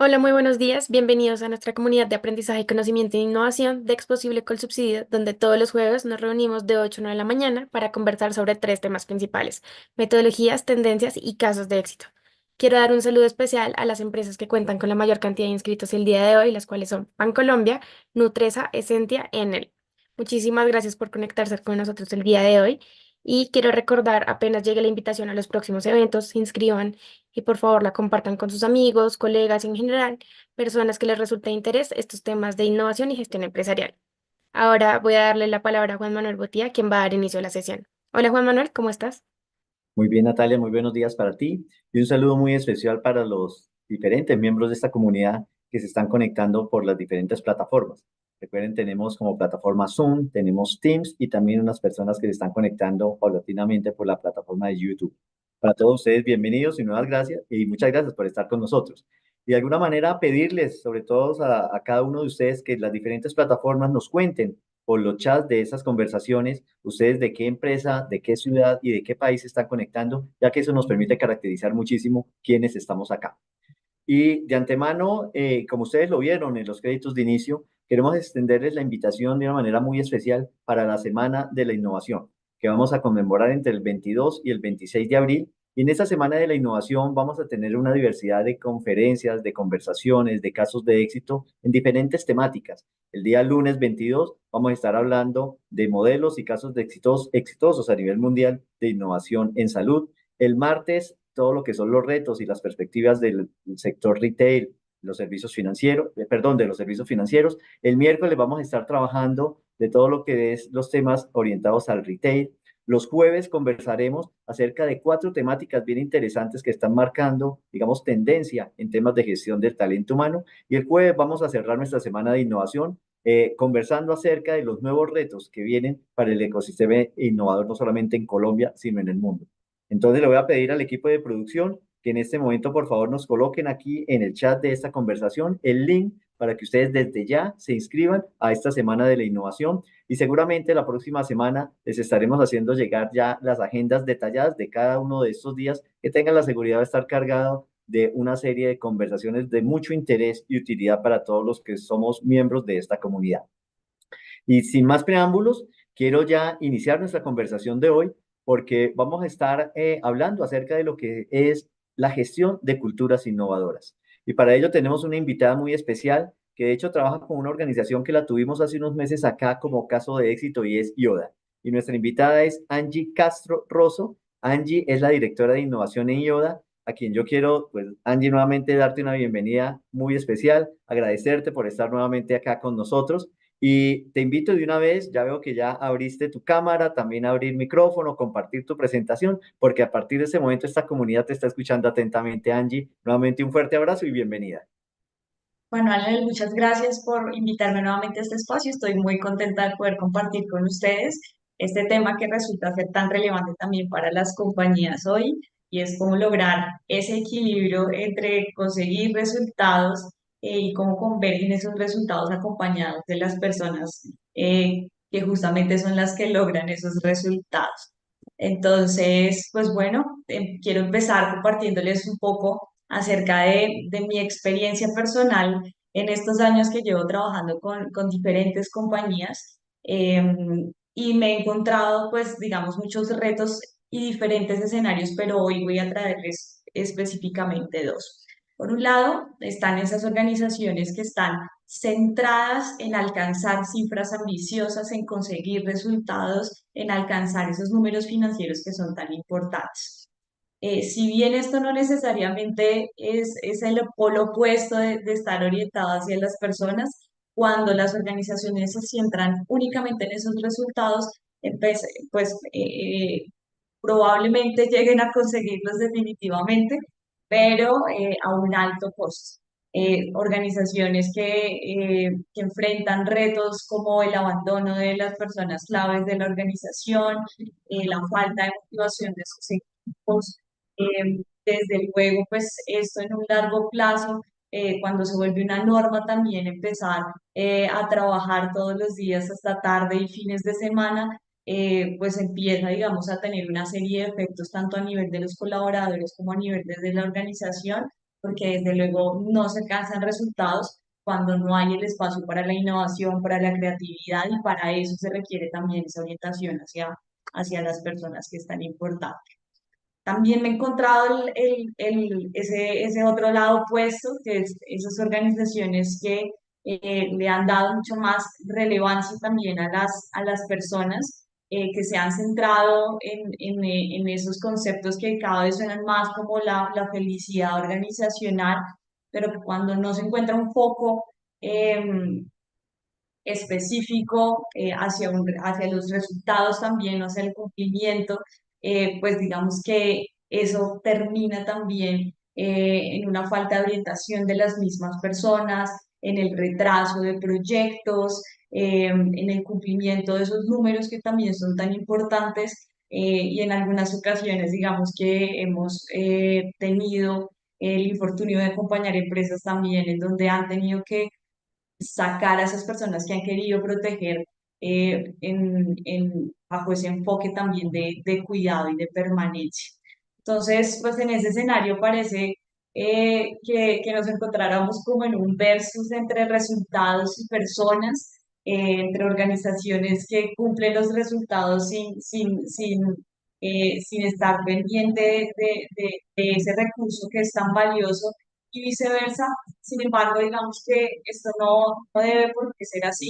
Hola, muy buenos días. Bienvenidos a nuestra comunidad de aprendizaje, conocimiento e innovación de Exposible con Subsidio, donde todos los jueves nos reunimos de 8 a 9 de la mañana para conversar sobre tres temas principales: metodologías, tendencias y casos de éxito. Quiero dar un saludo especial a las empresas que cuentan con la mayor cantidad de inscritos el día de hoy, las cuales son Bancolombia, Nutresa, Esentia, Enel. Muchísimas gracias por conectarse con nosotros el día de hoy. Y quiero recordar, apenas llegue la invitación a los próximos eventos, se inscriban y por favor la compartan con sus amigos, colegas y en general, personas que les resulte de interés estos temas de innovación y gestión empresarial. Ahora voy a darle la palabra a Juan Manuel Botía, quien va a dar inicio a la sesión. Hola Juan Manuel, ¿cómo estás? Muy bien, Natalia, muy buenos días para ti y un saludo muy especial para los diferentes miembros de esta comunidad que se están conectando por las diferentes plataformas. Recuerden, tenemos como plataforma Zoom, tenemos Teams y también unas personas que se están conectando paulatinamente por la plataforma de YouTube. Para todos ustedes, bienvenidos y nuevas gracias y muchas gracias por estar con nosotros. Y de alguna manera pedirles, sobre todo a cada uno de ustedes, que las diferentes plataformas nos cuenten por los chats de esas conversaciones, ustedes de qué empresa, de qué ciudad y de qué país se están conectando, ya que eso nos permite caracterizar muchísimo quiénes estamos acá. Y de antemano, como ustedes lo vieron en los créditos de inicio, queremos extenderles la invitación de una manera muy especial para la Semana de la Innovación, que vamos a conmemorar entre el 22 y el 26 de abril. Y en esta Semana de la Innovación vamos a tener una diversidad de conferencias, de conversaciones, de casos de éxito en diferentes temáticas. El día lunes 22 vamos a estar hablando de modelos y casos de exitosos a nivel mundial de innovación en salud. El martes, todo lo que son los retos y las perspectivas del sector retail, los servicios financieros, perdón, de los servicios financieros. El miércoles vamos a estar trabajando de todo lo que es los temas orientados al retail. Los jueves conversaremos acerca de cuatro temáticas bien interesantes que están marcando, digamos, tendencia en temas de gestión del talento humano. Y el jueves vamos a cerrar nuestra semana de innovación conversando acerca de los nuevos retos que vienen para el ecosistema innovador, no solamente en Colombia, sino en el mundo. Entonces le voy a pedir al equipo de producción que en este momento por favor nos coloquen aquí en el chat de esta conversación el link para que ustedes desde ya se inscriban a esta semana de la innovación y seguramente la próxima semana les estaremos haciendo llegar ya las agendas detalladas de cada uno de estos días que tengan la seguridad de estar cargado de una serie de conversaciones de mucho interés y utilidad para todos los que somos miembros de esta comunidad. Y sin más preámbulos, quiero ya iniciar nuestra conversación de hoy porque vamos a estar hablando acerca de lo que es la gestión de culturas innovadoras. Y para ello tenemos una invitada muy especial que de hecho trabaja con una organización que la tuvimos hace unos meses acá como caso de éxito y es IODA. Y nuestra invitada es Angie Castro Rosso. Angie es la directora de innovación en IODA, a quien yo quiero, pues Angie, nuevamente darte una bienvenida muy especial, agradecerte por estar nuevamente acá con nosotros. Y te invito de una vez, ya veo que ya abriste tu cámara, también abrir micrófono, compartir tu presentación, porque a partir de ese momento esta comunidad te está escuchando atentamente, Angie. Nuevamente un fuerte abrazo y bienvenida. Bueno, Ángel, muchas gracias por invitarme nuevamente a este espacio. Estoy muy contenta de poder compartir con ustedes este tema que resulta ser tan relevante también para las compañías hoy, y es cómo lograr ese equilibrio entre conseguir resultados y cómo convergen esos resultados acompañados de las personas que justamente son las que logran esos resultados. Entonces, pues bueno, quiero empezar compartiéndoles un poco acerca de mi experiencia personal en estos años que llevo trabajando con diferentes compañías. Y me he encontrado, pues, digamos, muchos retos y diferentes escenarios, pero hoy voy a traerles específicamente dos. Por un lado, están esas organizaciones que están centradas en alcanzar cifras ambiciosas, en conseguir resultados, en alcanzar esos números financieros que son tan importantes. Si bien esto no necesariamente es el polo opuesto de estar orientado hacia las personas, cuando las organizaciones se centran únicamente en esos resultados, pues probablemente lleguen a conseguirlos definitivamente, pero a un alto costo. Organizaciones que enfrentan retos como el abandono de las personas claves de la organización, la falta de motivación de sus equipos, desde luego, pues esto en un largo plazo, cuando se vuelve una norma también empezar a trabajar todos los días hasta tarde y fines de semana, pues empieza, digamos, a tener una serie de efectos tanto a nivel de los colaboradores como a nivel desde la organización, porque desde luego no se alcanzan resultados cuando no hay el espacio para la innovación, para la creatividad y para eso se requiere también esa orientación hacia las personas que están importantes. También me he encontrado ese otro lado opuesto, que es esas organizaciones que le han dado mucho más relevancia también a las personas, que se han centrado en esos conceptos que cada vez suenan más como la felicidad organizacional, pero que cuando no se encuentra un foco específico hacia los resultados también, hacia el cumplimiento, pues digamos que eso termina también en una falta de orientación de las mismas personas, en el retraso de proyectos, en el cumplimiento de esos números que también son tan importantes. Y en algunas ocasiones, digamos que hemos tenido el infortunio de acompañar empresas también en donde han tenido que sacar a esas personas que han querido proteger bajo ese enfoque también de cuidado y de permanencia. Entonces, pues en ese escenario parece que nos encontráramos como en un versus entre resultados y personas, entre organizaciones que cumplen los resultados sin estar pendiente de ese recurso que es tan valioso y viceversa. Sin embargo, digamos que esto no debe por qué ser así.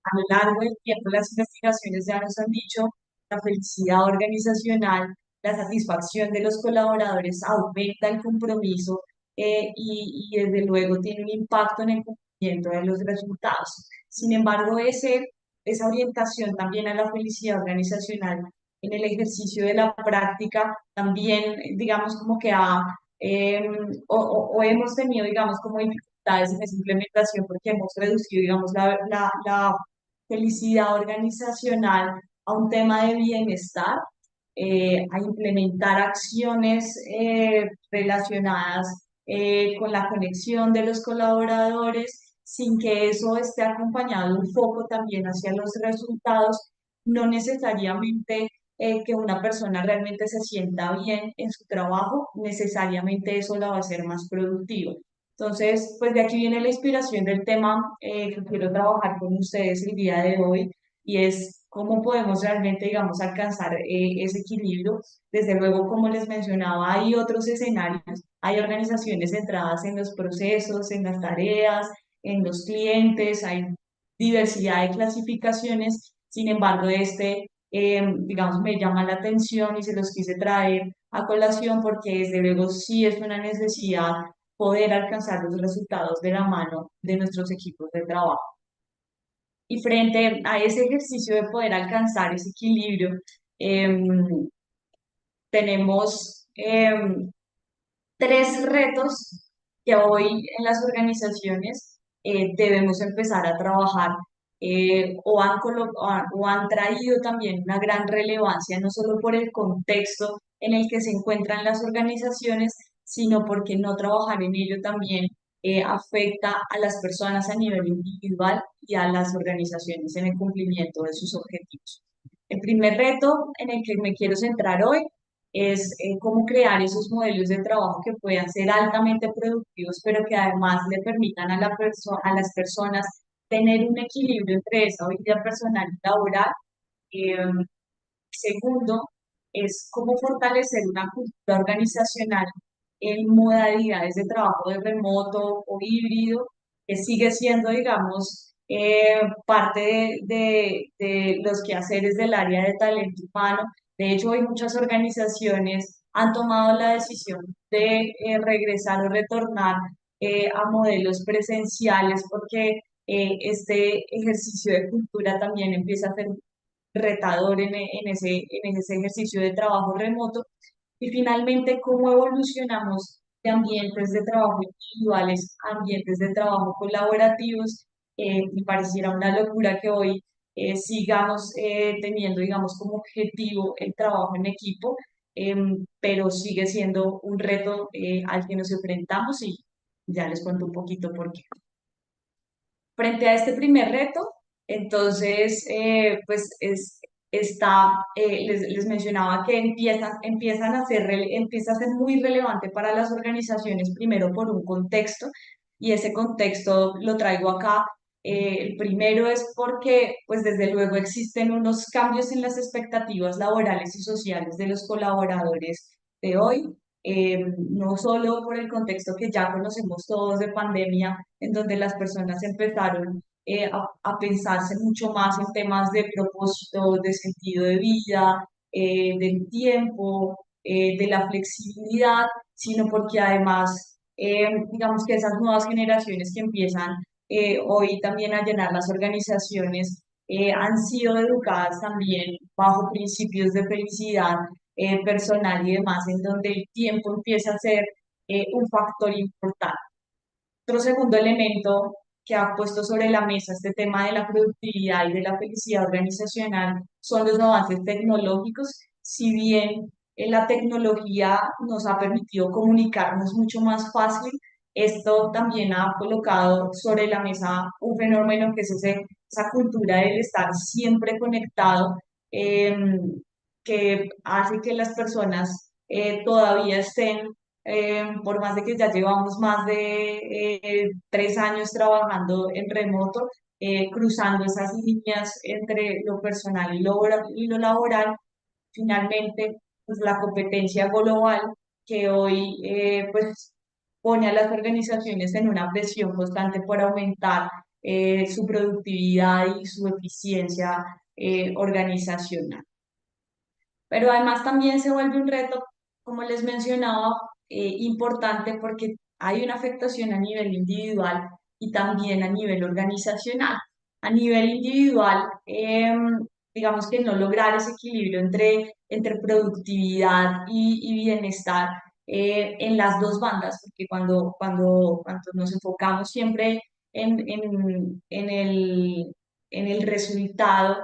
A lo largo del tiempo, las investigaciones ya nos han dicho la felicidad organizacional, la satisfacción de los colaboradores aumenta el compromiso y desde luego tiene un impacto en el cumplimiento de los resultados. Sin embargo, esa orientación también a la felicidad organizacional en el ejercicio de la práctica también, digamos, como que eh, o hemos tenido, digamos, como dificultades en esa implementación porque hemos reducido, digamos, la felicidad organizacional a un tema de bienestar, a implementar acciones relacionadas con la conexión de los colaboradores, sin que eso esté acompañado de un foco también hacia los resultados, no necesariamente que una persona realmente se sienta bien en su trabajo, necesariamente eso la va a hacer más productiva. Entonces, pues de aquí viene la inspiración del tema que quiero trabajar con ustedes el día de hoy y es cómo podemos realmente, digamos, alcanzar ese equilibrio. Desde luego, como les mencionaba, hay otros escenarios, hay organizaciones centradas en los procesos, en las tareas, en los clientes, hay diversidad de clasificaciones. Sin embargo, digamos, me llama la atención y se los quise traer a colación porque desde luego sí es una necesidad poder alcanzar los resultados de la mano de nuestros equipos de trabajo. Y frente a ese ejercicio de poder alcanzar ese equilibrio, tenemos tres retos que hoy en las organizaciones debemos empezar a trabajar o han traído también una gran relevancia, no solo por el contexto en el que se encuentran las organizaciones, sino porque no trabajar en ello también afecta a las personas a nivel individual y a las organizaciones en el cumplimiento de sus objetivos. El primer reto en el que me quiero centrar hoy es cómo crear esos modelos de trabajo que puedan ser altamente productivos, pero que además le permitan a las personas tener un equilibrio entre esa vida personal y laboral. Eh, Segundo, es cómo fortalecer una cultura organizacional en modalidades de trabajo de remoto o híbrido, que sigue siendo, digamos, parte de los quehaceres del área de talento humano. De hecho, hoy muchas organizaciones han tomado la decisión de regresar o retornar a modelos presenciales porque este ejercicio de cultura también empieza a ser retador en ese ejercicio de trabajo remoto. Y finalmente, cómo evolucionamos de ambientes de trabajo individuales a ambientes de trabajo colaborativos. Me pareciera una locura que hoy sigamos teniendo, digamos, como objetivo el trabajo en equipo, pero sigue siendo un reto al que nos enfrentamos y ya les cuento un poquito por qué. Frente a este primer reto, entonces, pues es les mencionaba que empieza a ser muy relevante para las organizaciones, primero por un contexto, y ese contexto lo traigo acá. El primero es porque, pues desde luego existen unos cambios en las expectativas laborales y sociales de los colaboradores de hoy, no solo por el contexto que ya conocemos todos de pandemia, en donde las personas empezaron a pensarse mucho más en temas de propósito, de sentido de vida, del tiempo, de la flexibilidad, sino porque además, digamos que esas nuevas generaciones que empiezan hoy también a llenar las organizaciones, han sido educadas también bajo principios de felicidad personal y demás, en donde el tiempo empieza a ser un factor importante. Otro segundo elemento que ha puesto sobre la mesa este tema de la productividad y de la felicidad organizacional son los avances tecnológicos. Si bien la tecnología nos ha permitido comunicarnos mucho más fácil, esto también ha colocado sobre la mesa un fenómeno que es esa cultura del estar siempre conectado, eh, que hace que las personas todavía estén por más de que ya llevamos más de 3 años trabajando en remoto, cruzando esas líneas entre lo personal y lo laboral, finalmente, pues la competencia global que hoy pues pone a las organizaciones en una presión constante por aumentar su productividad y su eficiencia organizacional. Pero además también se vuelve un reto, como les mencionaba, importante porque hay una afectación a nivel individual y también a nivel organizacional. A nivel individual, digamos que no lograr ese equilibrio entre productividad y bienestar en las dos bandas, porque cuando nos enfocamos siempre en el resultado,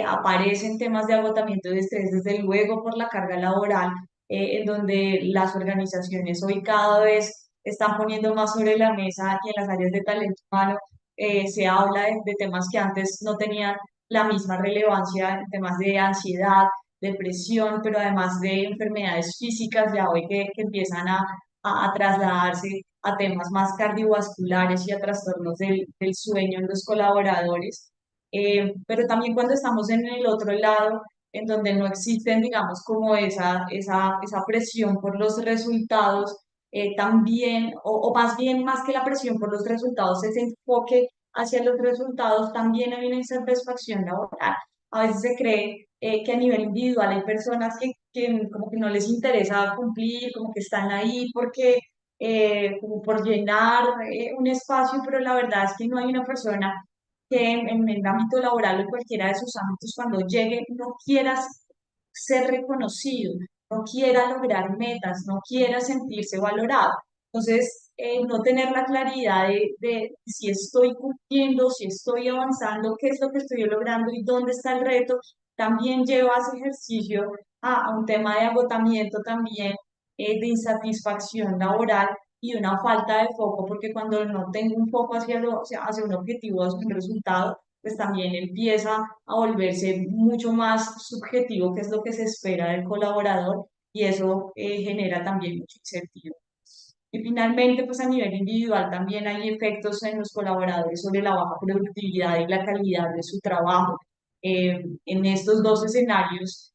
aparecen temas de agotamiento y de estrés, desde luego por la carga laboral, en donde las organizaciones hoy cada vez están poniendo más sobre la mesa y en las áreas de talento humano se habla de temas que antes no tenían la misma relevancia, temas de ansiedad, depresión, pero además de enfermedades físicas ya hoy que empiezan a trasladarse a temas más cardiovasculares y a trastornos del sueño en los colaboradores. Pero también cuando estamos en el otro lado, en donde no existen, digamos, como esa presión por los resultados, también, o más bien más que la presión por los resultados, ese enfoque hacia los resultados, también hay una insatisfacción laboral. A veces se cree que a nivel individual hay personas que como que no les interesa cumplir, como que están ahí porque como por llenar un espacio, pero la verdad es que no hay una persona que en el ámbito laboral o en cualquiera de sus ámbitos, cuando llegue, no quiera ser reconocido, no quiera lograr metas, no quiera sentirse valorado. Entonces, no tener la claridad de si estoy cumpliendo, si estoy avanzando, qué es lo que estoy logrando y dónde está el reto, también lleva a ese ejercicio a un tema de agotamiento también, de insatisfacción laboral y una falta de foco, porque cuando no tengo un foco hacia un objetivo, hacia un resultado, pues también empieza a volverse mucho más subjetivo, que es lo que se espera del colaborador, y eso genera también mucha incertidumbre. Y finalmente, pues a nivel individual también hay efectos en los colaboradores sobre la baja productividad y la calidad de su trabajo. En estos dos escenarios,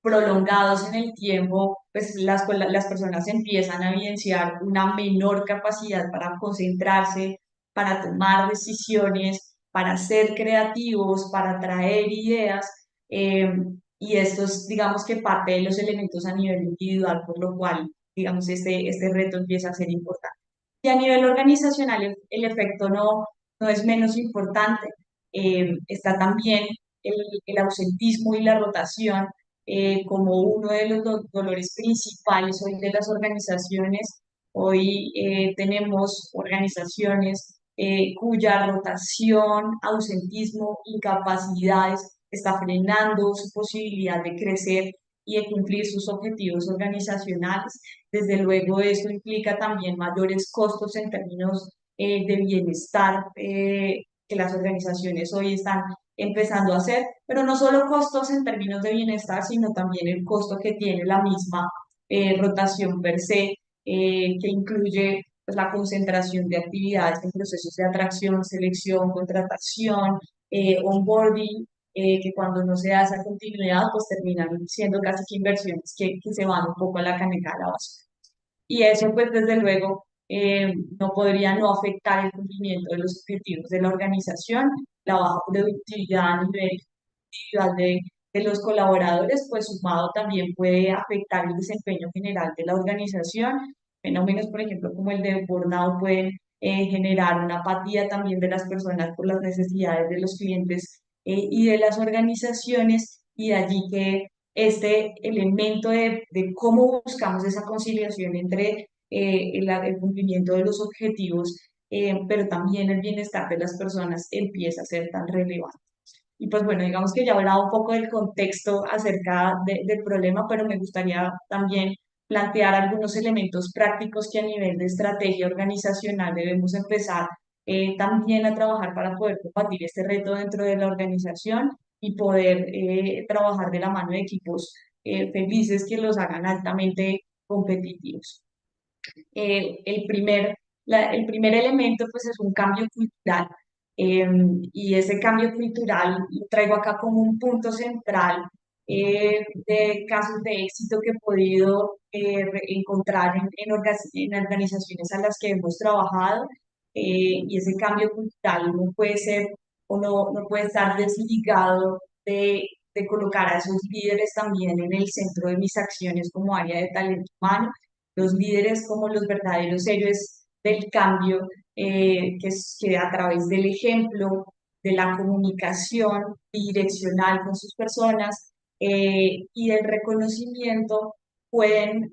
prolongados en el tiempo, pues las personas empiezan a evidenciar una menor capacidad para concentrarse, para tomar decisiones, para ser creativos, para traer ideas, eh, y esto es, digamos que parte de los elementos a nivel individual, por lo cual, digamos, este reto empieza a ser importante. Y a nivel organizacional, el efecto no es menos importante. Está también el ausentismo y la rotación como uno de los dolores principales hoy de las organizaciones. Hoy tenemos organizaciones cuya rotación, ausentismo, incapacidades está frenando su posibilidad de crecer y de cumplir sus objetivos organizacionales. Desde luego, esto implica también mayores costos en términos de bienestar que las organizaciones hoy están empezando a hacer, pero no solo costos en términos de bienestar, sino también el costo que tiene la misma rotación per se, que incluye pues, la concentración de actividades en procesos de atracción, selección, contratación, onboarding, que cuando no se da esa continuidad, pues terminan siendo casi que inversiones que se van un poco a la caneca de la basura. Y eso, pues, desde luego, no podría no afectar el cumplimiento de los objetivos de la organización, la baja productividad a nivel individual de los colaboradores, pues sumado también puede afectar el desempeño general de la organización. Fenómenos, por ejemplo, como el de burnout pueden generar una apatía también de las personas por las necesidades de los clientes y de las organizaciones, y de allí que este elemento de cómo buscamos esa conciliación entre el cumplimiento de los objetivos, pero también el bienestar de las personas empieza a ser tan relevante. Y pues bueno, digamos que ya he hablado un poco del contexto acerca del problema, pero me gustaría también plantear algunos elementos prácticos que a nivel de estrategia organizacional debemos empezar también a trabajar para poder combatir este reto dentro de la organización y poder trabajar de la mano de equipos felices que los hagan altamente competitivos. El primer elemento pues es un cambio cultural, eh, y ese cambio cultural lo traigo acá como un punto central de casos de éxito que he podido encontrar en organizaciones a las que hemos trabajado, y ese cambio cultural no puede ser o no puede estar desligado de colocar a esos líderes también en el centro de mis acciones como área de talento humano, los líderes como los verdaderos héroes del cambio, que a través del ejemplo, de la comunicación bidireccional con sus personas y del reconocimiento pueden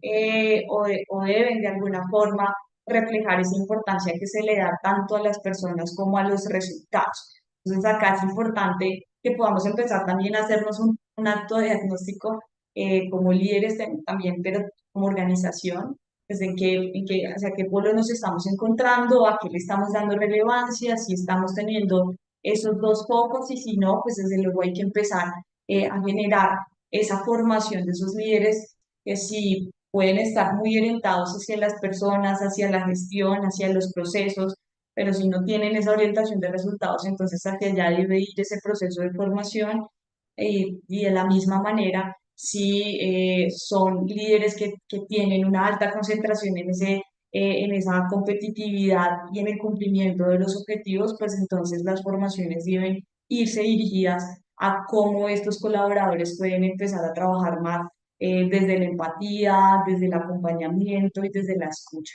o deben de alguna forma reflejar esa importancia que se le da tanto a las personas como a los resultados. Entonces acá es importante que podamos empezar también a hacernos un acto de diagnóstico como líderes también, pero como organización, pues hacia qué polo nos estamos encontrando, a qué le estamos dando relevancia, si estamos teniendo esos dos focos y si no, pues desde luego hay que empezar a generar esa formación de esos líderes que sí pueden estar muy orientados hacia las personas, hacia la gestión, hacia los procesos, pero si no tienen esa orientación de resultados, entonces hacia allá debe ir ese proceso de formación y de la misma manera si son líderes que tienen una alta concentración en esa competitividad y en el cumplimiento de los objetivos, pues entonces las formaciones deben irse dirigidas a cómo estos colaboradores pueden empezar a trabajar más desde la empatía, desde el acompañamiento y desde la escucha.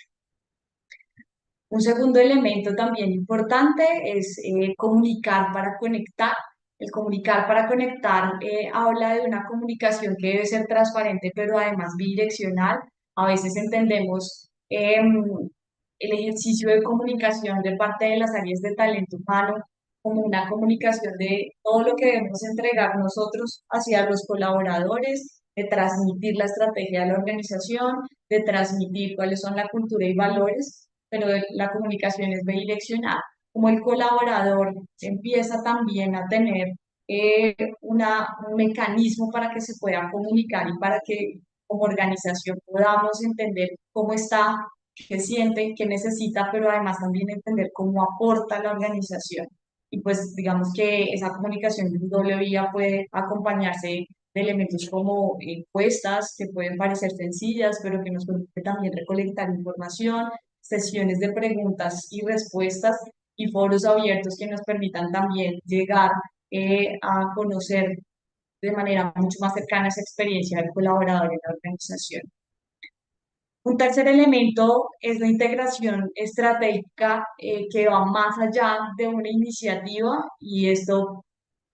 Un segundo elemento también importante es comunicar para conectar. El comunicar para conectar habla de una comunicación que debe ser transparente, pero además bidireccional. A veces entendemos el ejercicio de comunicación de parte de las áreas de talento humano como una comunicación de todo lo que debemos entregar nosotros hacia los colaboradores, de transmitir la estrategia de la organización, de transmitir cuáles son la cultura y valores, pero la comunicación es bidireccional. Como el colaborador empieza también a tener un mecanismo para que se pueda comunicar y para que como organización podamos entender cómo está, qué siente, qué necesita, pero además también entender cómo aporta la organización. Y pues digamos que esa comunicación de doble vía puede acompañarse de elementos como encuestas que pueden parecer sencillas, pero que nos permite también recolectar información, sesiones de preguntas y respuestas y foros abiertos que nos permitan también llegar a conocer de manera mucho más cercana esa experiencia del colaborador en la organización. Un tercer elemento es la integración estratégica que va más allá de una iniciativa, y esto,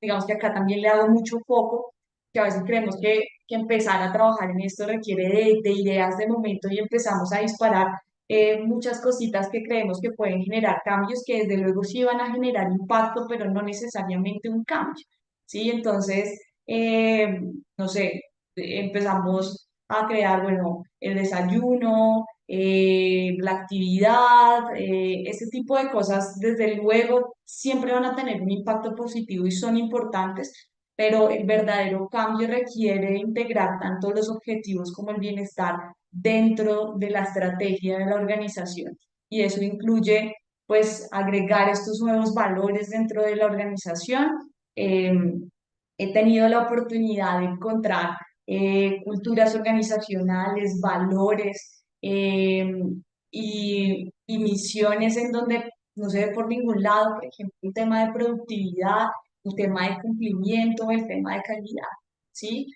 digamos que acá también le hago mucho foco, que a veces creemos que empezar a trabajar en esto requiere de ideas de momento y empezamos a disparar muchas cositas que creemos que pueden generar cambios que desde luego sí van a generar impacto, pero no necesariamente un cambio, ¿sí? Entonces, no sé, empezamos a crear, bueno, el desayuno, la actividad, ese tipo de cosas, desde luego, siempre van a tener un impacto positivo y son importantes, pero el verdadero cambio requiere integrar tanto los objetivos como el bienestar dentro de la estrategia de la organización. Y eso incluye, pues, agregar estos nuevos valores dentro de la organización. He tenido la oportunidad de encontrar culturas organizacionales, valores y misiones en donde no se ve por ningún lado, por ejemplo, el tema de productividad, el tema de cumplimiento, el tema de calidad, ¿sí?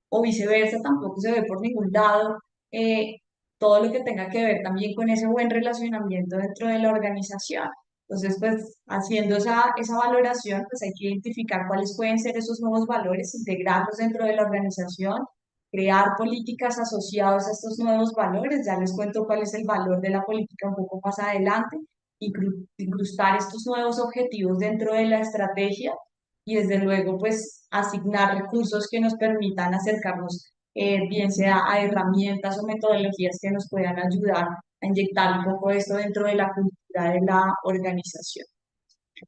O viceversa, tampoco se ve por ningún lado eh, todo lo que tenga que ver también con ese buen relacionamiento dentro de la organización. Entonces, pues haciendo esa valoración, pues hay que identificar cuáles pueden ser esos nuevos valores, integrarlos dentro de la organización, crear políticas asociadas a estos nuevos valores. Ya les cuento cuál es el valor de la política un poco más adelante, incrustar estos nuevos objetivos dentro de la estrategia y desde luego, pues asignar recursos que nos permitan acercarnos, bien sea a herramientas o metodologías que nos puedan ayudar a inyectar un poco esto dentro de la cultura de la organización.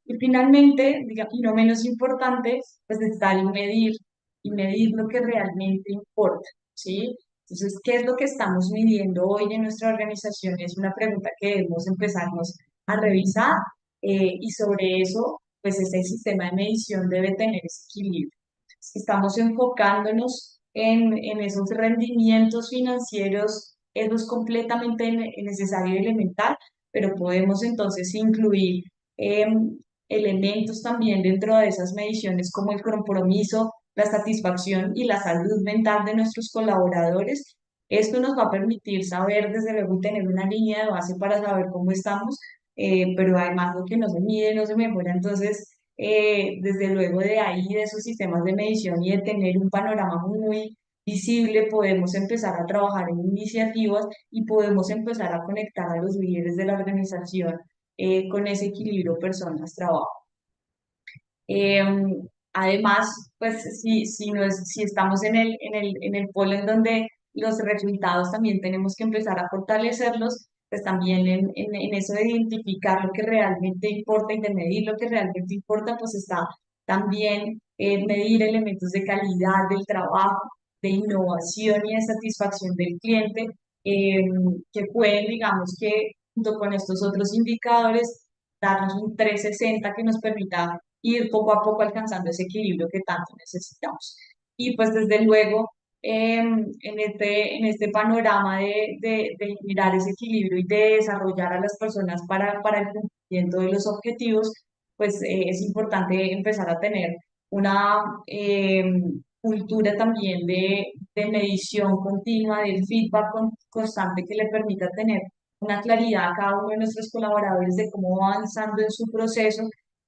Y finalmente, y no menos importante, pues está el medir y medir lo que realmente importa, ¿sí? Entonces, ¿qué es lo que estamos midiendo hoy en nuestra organización? Es una pregunta que debemos empezarnos a revisar y sobre eso, pues este sistema de medición debe tener ese equilibrio. Estamos enfocándonos en esos rendimientos financieros, eso es completamente necesario y elemental, pero podemos entonces incluir elementos también dentro de esas mediciones como el compromiso, la satisfacción y la salud mental de nuestros colaboradores. Esto nos va a permitir saber, desde luego, tener una línea de base para saber cómo estamos, pero además lo que no se mide no se mejora. Entonces, desde luego de ahí, de esos sistemas de medición y de tener un panorama muy visible, podemos empezar a trabajar en iniciativas y podemos empezar a conectar a los líderes de la organización con ese equilibrio personas-trabajo. Eh, Además, pues si estamos en el polo en donde los resultados también tenemos que empezar a fortalecerlos, pues también en eso de identificar lo que realmente importa y de medir lo que realmente importa, pues está también medir elementos de calidad del trabajo, de innovación y de satisfacción del cliente, eh, que pueden, digamos que junto con estos otros indicadores, darnos un 360 que nos permita ir poco a poco alcanzando ese equilibrio que tanto necesitamos. Y pues desde luego, en este panorama de mirar ese equilibrio y de desarrollar a las personas para el cumplimiento de los objetivos, pues es importante empezar a tener una cultura también de medición continua, del feedback constante que le permita tener una claridad a cada uno de nuestros colaboradores de cómo va avanzando en su proceso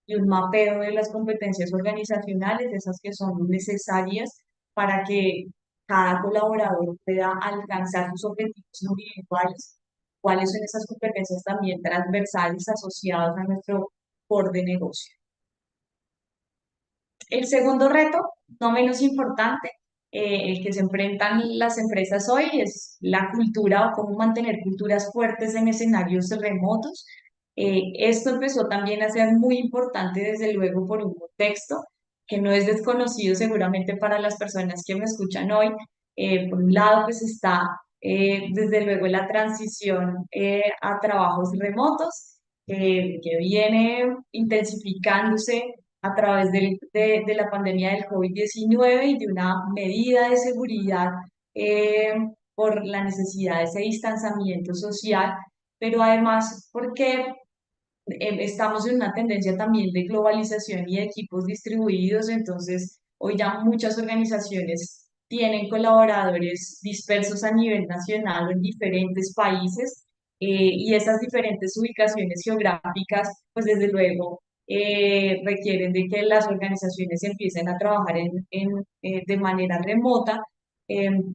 y un mapeo de las competencias organizacionales, esas que son necesarias para que cada colaborador pueda alcanzar sus objetivos individuales, cuáles son esas competencias también transversales asociadas a nuestro core de negocio. El segundo reto, no menos importante, el que se enfrentan las empresas hoy es la cultura o cómo mantener culturas fuertes en escenarios remotos. Esto empezó también a ser muy importante, desde luego, por un contexto que no es desconocido seguramente para las personas que me escuchan hoy. Por un lado, pues está desde luego la transición a trabajos remotos, que viene intensificándose a través de la pandemia del COVID-19 y de una medida de seguridad por la necesidad de ese distanciamiento social, pero además porque estamos en una tendencia también de globalización y de equipos distribuidos, entonces hoy ya muchas organizaciones tienen colaboradores dispersos a nivel nacional o en diferentes países, y esas diferentes ubicaciones geográficas, pues desde luego requieren de que las organizaciones empiecen a trabajar de manera remota,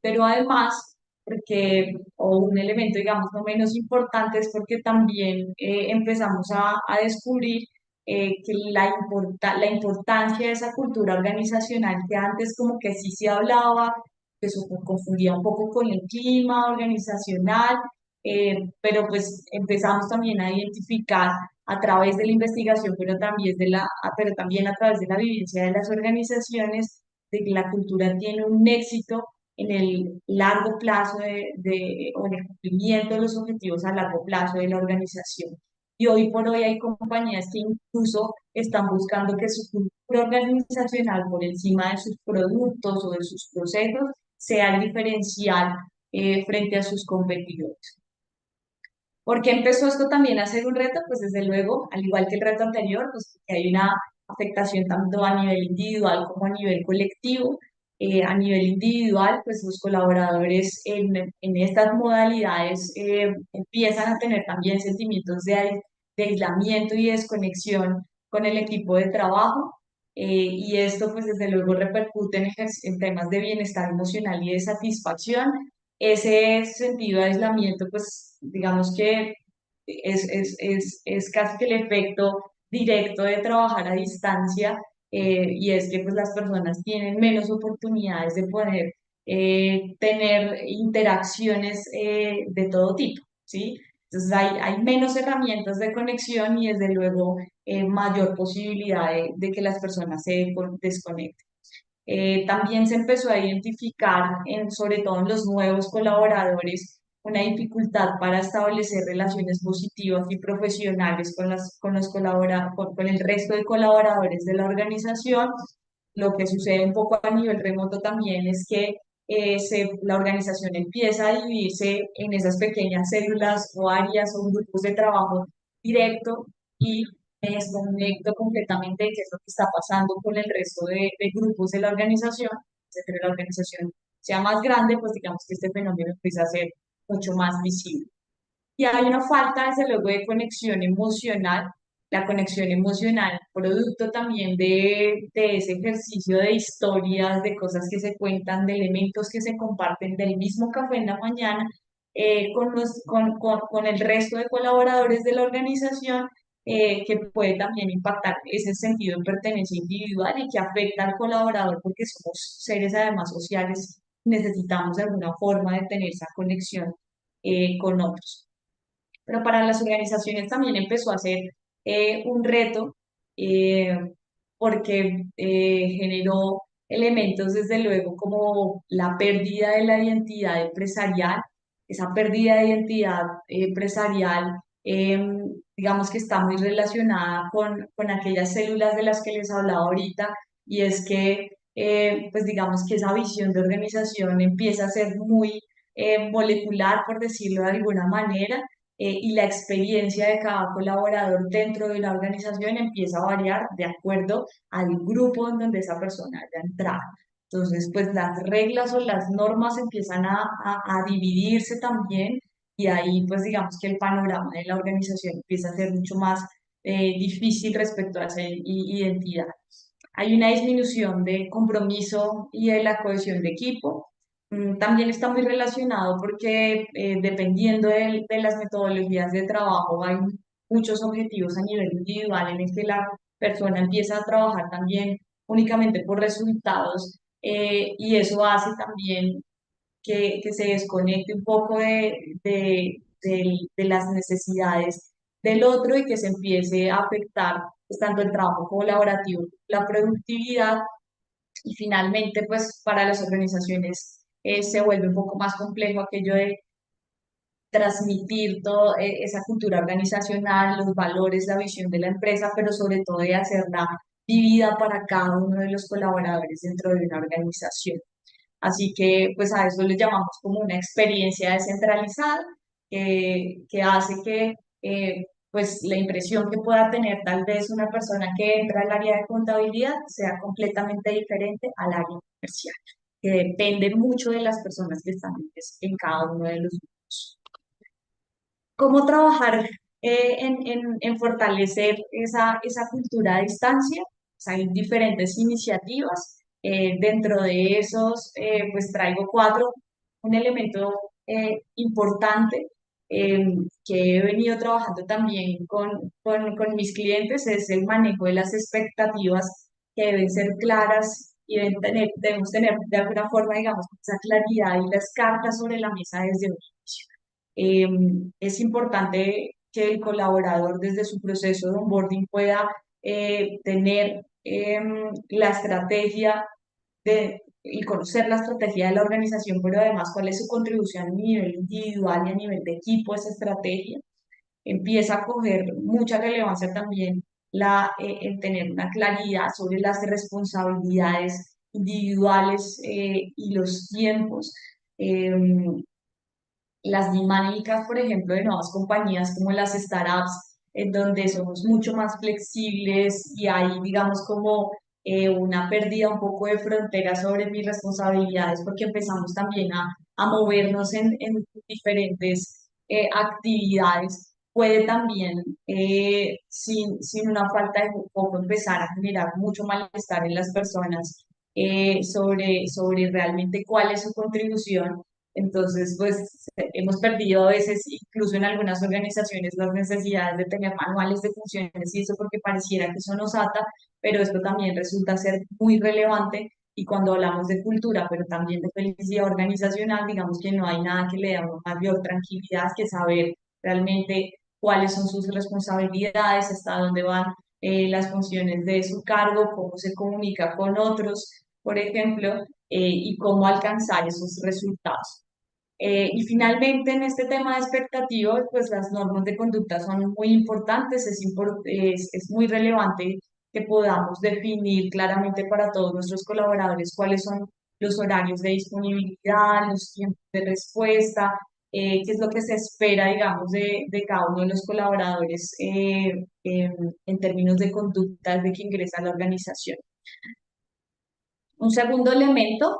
pero además porque, o un elemento, digamos, no menos importante, es porque también empezamos a descubrir que la importancia de esa cultura organizacional que antes como que sí se hablaba, que se confundía un poco con el clima organizacional, pero pues empezamos también a identificar a través de la investigación, pero también a través de la vivencia de las organizaciones, de que la cultura tiene un éxito en el largo plazo o en el cumplimiento de los objetivos a largo plazo de la organización. Y hoy por hoy hay compañías que incluso están buscando que su cultura organizacional, por encima de sus productos o de sus procesos, sea el diferencial frente a sus competidores. ¿Por qué empezó esto también a ser un reto? Pues desde luego, al igual que el reto anterior, pues porque hay una afectación tanto a nivel individual como a nivel colectivo. A nivel individual, pues los colaboradores en estas modalidades empiezan a tener también sentimientos de aislamiento y desconexión con el equipo de trabajo. Y esto pues desde luego repercute en temas de bienestar emocional y de satisfacción. Ese sentido de aislamiento, pues digamos que es casi que el efecto directo de trabajar a distancia, y es que pues las personas tienen menos oportunidades de poder tener interacciones de todo tipo, ¿sí? Entonces hay menos herramientas de conexión y desde luego mayor posibilidad de que las personas se desconecten. También se empezó a identificar, sobre todo en los nuevos colaboradores, una dificultad para establecer relaciones positivas y profesionales con el resto de colaboradores de la organización. Lo que sucede un poco a nivel remoto también es que la organización empieza a dividirse en esas pequeñas células o áreas o grupos de trabajo directo y me desconecto completamente de qué es lo que está pasando con el resto de grupos de la organización. Entre la organización sea más grande, pues digamos que este fenómeno empieza a ser mucho más visible. Y hay una falta, desde luego, de conexión emocional. La conexión emocional, producto también de ese ejercicio de historias, de cosas que se cuentan, de elementos que se comparten del mismo café en la mañana, con el resto de colaboradores de la organización, que puede también impactar ese sentido de pertenencia individual y que afecta al colaborador porque somos seres además sociales, necesitamos de alguna forma de tener esa conexión con otros. Pero para las organizaciones también empezó a ser un reto, eh, porque generó elementos desde luego como la pérdida de la identidad empresarial. Esa pérdida de identidad empresarial, digamos que está muy relacionada con aquellas células de las que les hablaba ahorita, y es que pues digamos que esa visión de organización empieza a ser muy molecular, por decirlo de alguna manera, y la experiencia de cada colaborador dentro de la organización empieza a variar de acuerdo al grupo en donde esa persona haya entrado. Entonces, pues las reglas o las normas empiezan a dividirse también, y ahí pues digamos que el panorama de la organización empieza a ser mucho más difícil respecto a esa identidad. Hay una disminución de compromiso y de la cohesión de equipo. También está muy relacionado porque dependiendo de las metodologías de trabajo hay muchos objetivos a nivel individual en el que la persona empieza a trabajar también únicamente por resultados, y eso hace también que se desconecte un poco de las necesidades del otro y que se empiece a afectar pues, tanto el trabajo colaborativo, la productividad, y finalmente pues para las organizaciones se vuelve un poco más complejo aquello de transmitir toda esa cultura organizacional, los valores, la visión de la empresa, pero sobre todo de hacerla vivida para cada uno de los colaboradores dentro de una organización. Así que pues a eso le llamamos como una experiencia descentralizada, que hace que pues la impresión que pueda tener tal vez una persona que entra al área de contabilidad sea completamente diferente al área comercial, que depende mucho de las personas que están en cada uno de los grupos. ¿Cómo trabajar en fortalecer esa cultura a distancia? Pues hay diferentes iniciativas. Dentro de esos, pues traigo cuatro. Un elemento importante que he venido trabajando también con mis clientes es el manejo de las expectativas que deben ser claras y debemos tener de alguna forma, digamos, esa claridad y las cartas sobre la mesa desde un inicio. Es importante que el colaborador desde su proceso de onboarding pueda tener la estrategia y conocer la estrategia de la organización, pero además cuál es su contribución a nivel individual y a nivel de equipo a esa estrategia. Empieza a coger mucha relevancia también el tener una claridad sobre las responsabilidades individuales y los tiempos. Em, las dinámicas, por ejemplo, de nuevas compañías como las startups, en donde somos mucho más flexibles y hay, digamos, como una pérdida un poco de frontera sobre mis responsabilidades, porque empezamos también a movernos en diferentes actividades. Puede también, sin una falta de foco, empezar a generar mucho malestar en las personas sobre realmente cuál es su contribución. Entonces, pues hemos perdido a veces, incluso en algunas organizaciones, las necesidades de tener manuales de funciones y eso porque pareciera que eso nos ata, pero esto también resulta ser muy relevante. Y cuando hablamos de cultura, pero también de felicidad organizacional, digamos que no hay nada que le dé mayor tranquilidad que saber realmente cuáles son sus responsabilidades, hasta dónde van las funciones de su cargo, cómo se comunica con otros, por ejemplo, y cómo alcanzar esos resultados. Y finalmente, en este tema de expectativas, pues las normas de conducta son muy importantes, es muy relevante que podamos definir claramente para todos nuestros colaboradores cuáles son los horarios de disponibilidad, los tiempos de respuesta, qué es lo que se espera, digamos, de cada uno de los colaboradores en términos de conducta desde que ingresa a la organización. Un segundo elemento,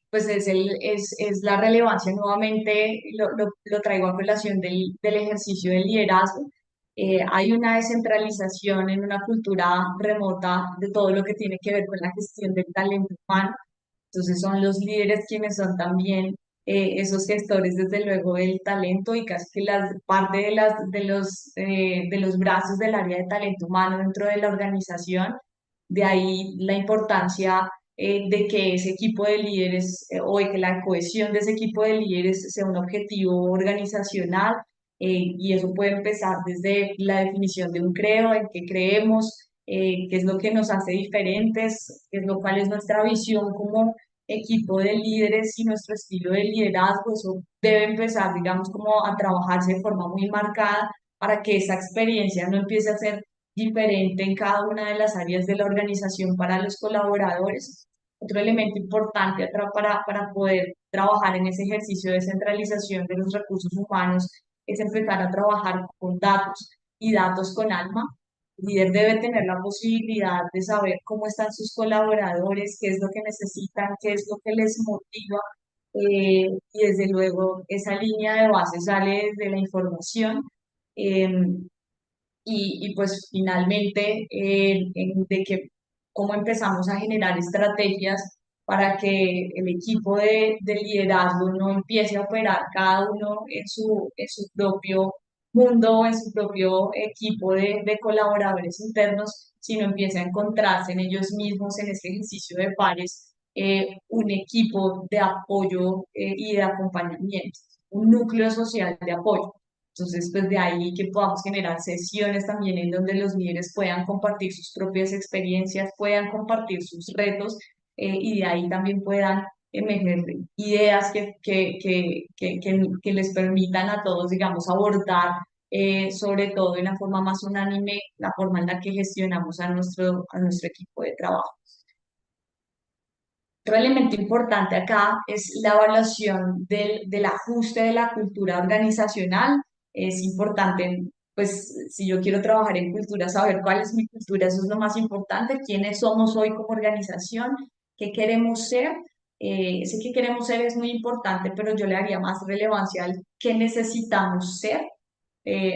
pues es la relevancia, nuevamente lo traigo a colación del ejercicio del liderazgo. Hay una descentralización en una cultura remota de todo lo que tiene que ver con la gestión del talento humano. Entonces son los líderes quienes son también esos gestores, desde luego, del talento y casi que parte de los brazos del área de talento humano dentro de la organización. De ahí la importancia de que ese equipo de líderes o de que la cohesión de ese equipo de líderes sea un objetivo organizacional y eso puede empezar desde la definición de un creo, en qué creemos, qué es lo que nos hace diferentes, cuál es nuestra visión como equipo de líderes y nuestro estilo de liderazgo. Eso debe empezar, digamos, como a trabajarse de forma muy marcada para que esa experiencia no empiece a ser diferente en cada una de las áreas de la organización para los colaboradores. Otro elemento importante para poder trabajar en ese ejercicio de centralización de los recursos humanos es empezar a trabajar con datos y datos con alma. El líder debe tener la posibilidad de saber cómo están sus colaboradores, qué es lo que necesitan, qué es lo que les motiva. Y desde luego esa línea de base sale desde la información. em, y pues finalmente de que cómo empezamos a generar estrategias para que el equipo de liderazgo no empiece a operar cada uno en su propio mundo, en su propio equipo de colaboradores internos, sino empiece a encontrarse en ellos mismos, en ese ejercicio de pares, un equipo de apoyo y de acompañamiento, un núcleo social de apoyo. Entonces, pues de ahí que podamos generar sesiones también en donde los líderes puedan compartir sus propias experiencias, puedan compartir sus retos y de ahí también puedan emerger ideas que les permitan a todos, digamos, abordar sobre todo de una forma más unánime la forma en la que gestionamos a nuestro equipo de trabajo. Otro elemento importante acá es la evaluación del ajuste de la cultura organizacional. Es importante, pues, si yo quiero trabajar en cultura, saber cuál es mi cultura, eso es lo más importante, quiénes somos hoy como organización, qué queremos ser. Ese que queremos ser es muy importante, pero yo le daría más relevancia al qué necesitamos ser.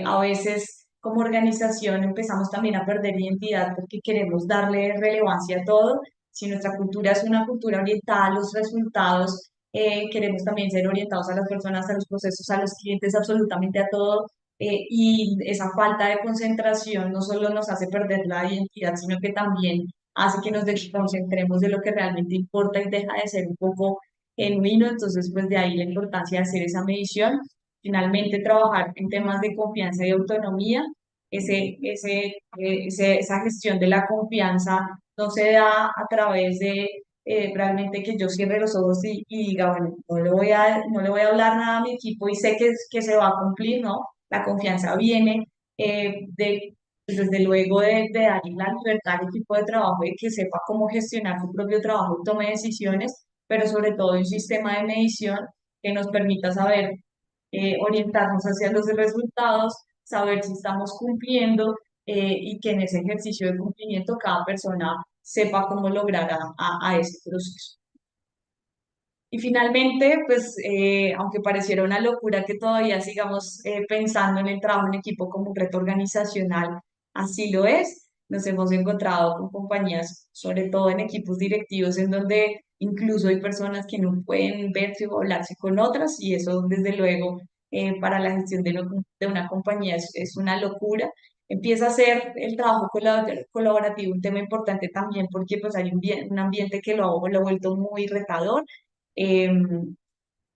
A veces como organización empezamos también a perder identidad porque queremos darle relevancia a todo. Si nuestra cultura es una cultura orientada a los resultados, queremos también ser orientados a las personas, a los procesos, a los clientes, absolutamente a todo. Y esa falta de concentración no solo nos hace perder la identidad, sino que también hace que nos desconcentremos de lo que realmente importa y deja de ser un poco genuino. Entonces, pues de ahí la importancia de hacer esa medición. Finalmente, trabajar en temas de confianza y autonomía, esa gestión de la confianza no se da a través de realmente que yo cierre los ojos y diga, bueno, no le voy a hablar nada a mi equipo y sé que se va a cumplir, ¿no? La confianza viene pues, desde luego de darle la libertad al equipo de trabajo y que sepa cómo gestionar su propio trabajo y tome decisiones, pero sobre todo un sistema de medición que nos permita saber orientarnos hacia los resultados, saber si estamos cumpliendo y que en ese ejercicio de cumplimiento cada persona sepa cómo lograr a ese proceso. Y finalmente, pues, aunque pareciera una locura que todavía sigamos pensando en el trabajo en equipo como un reto organizacional, así lo es. Nos hemos encontrado con compañías, sobre todo en equipos directivos, en donde incluso hay personas que no pueden verse o hablarse con otras, y eso, desde luego, para la gestión de una compañía es una locura. Empieza a ser el trabajo colaborativo un tema importante también porque pues hay un ambiente que lo ha vuelto muy retador. em,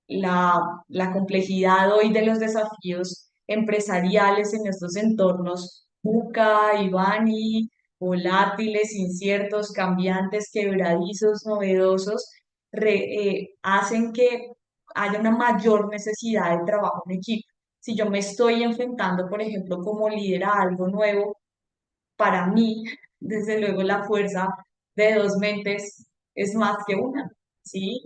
la complejidad hoy de los desafíos empresariales en estos entornos VUCA, IBANI, volátiles, inciertos, cambiantes, quebradizos, novedosos, hacen que haya una mayor necesidad de trabajo en equipo. Si yo me estoy enfrentando, por ejemplo, como líder a algo nuevo, para mí, desde luego, la fuerza de dos mentes es más que una, ¿sí?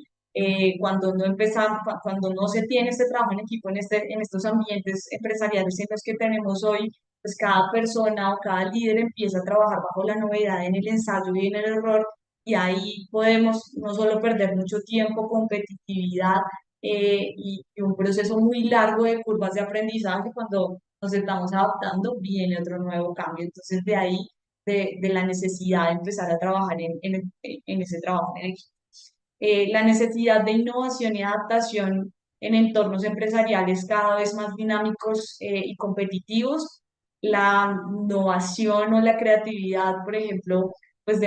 Cuando no se tiene este trabajo en equipo en estos ambientes empresariales en los que tenemos hoy, pues cada persona o cada líder empieza a trabajar bajo la novedad en el ensayo y en el error, y ahí podemos no solo perder mucho tiempo, competitividad y un proceso muy largo de curvas de aprendizaje cuando nos estamos adaptando, viene otro nuevo cambio. Entonces, de ahí, de la necesidad de empezar a trabajar en ese trabajo en equipo. La necesidad de innovación y adaptación en entornos empresariales cada vez más dinámicos y competitivos. La innovación o la creatividad, por ejemplo, pues